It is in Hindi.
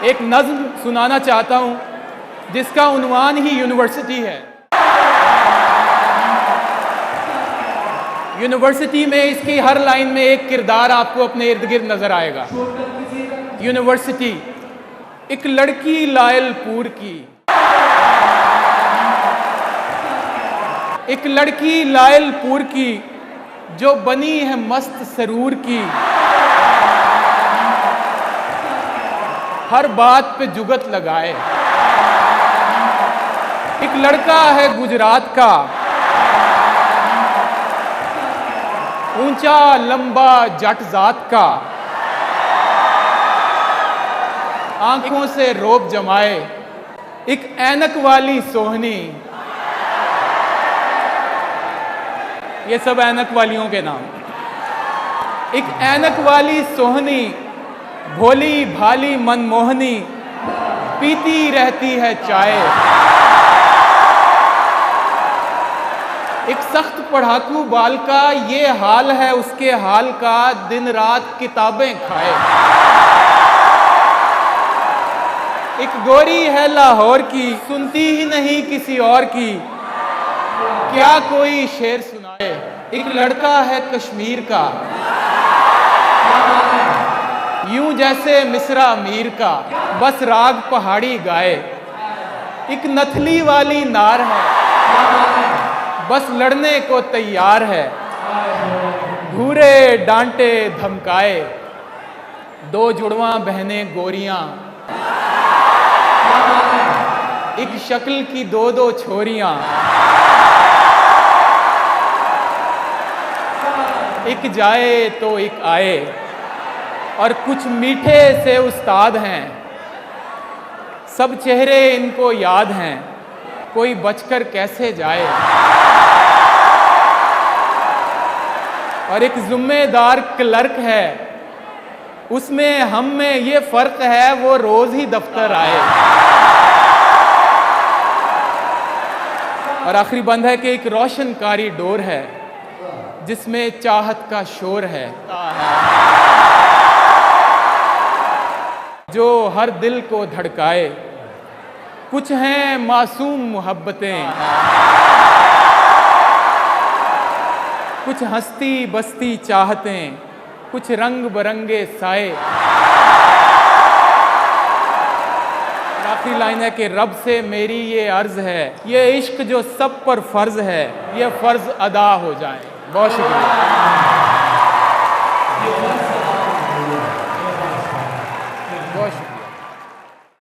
एक नज़्म सुनाना चाहता हूँ जिसका उन्वान ही यूनिवर्सिटी है। यूनिवर्सिटी में इसकी हर लाइन में एक किरदार आपको अपने इर्द गिर्द नजर आएगा। यूनिवर्सिटी, एक लड़की लायलपुर की, एक लड़की लायलपुर की जो बनी है मस्त सरूर की, हर बात पे जुगत लगाए। एक लड़का है गुजरात का, ऊंचा लंबा जट जात का, आंखों से रोब जमाए। एक ऐनक वाली सोहनी, ये सब ऐनक वालियों के नाम। एक ऐनक वाली सोहनी, भोली भाली मनमोहनी, पीती रहती है चाय। एक सख्त पढ़ाकू बाल का ये हाल है उसके हाल का, दिन रात किताबें खाए। एक गोरी है लाहौर की, सुनती ही नहीं किसी और की, क्या कोई शेर सुनाए। एक लड़का है कश्मीर का, यूं जैसे मिसरा मीर का, बस राग पहाड़ी गाए। एक नथली वाली नार है, बस लड़ने को तैयार है, घूरे डांटे धमकाए। दो जुड़वा बहनें गोरियां, एक शक्ल की दो दो छोरियां, एक जाए तो एक आए। और कुछ मीठे से उस्ताद हैं, सब चेहरे इनको याद हैं, कोई बचकर कैसे जाए। और एक जिम्मेदार क्लर्क है, उसमें हम में ये फर्क है वो रोज ही दफ्तर आए। और आखिरी बंद है कि एक रोशन कॉरिडोर है जिसमें चाहत का शोर है, जो हर दिल को धड़काए। कुछ हैं मासूम मोहब्बतें, कुछ हंसती बसती चाहतें, कुछ रंग बरंगे साए। आखिरी लाइन है कि रब से मेरी ये अर्ज है, ये इश्क जो सब पर फर्ज है, ये फर्ज अदा हो जाए। बहुत शुक्रिया। बहुत शुक्रिया।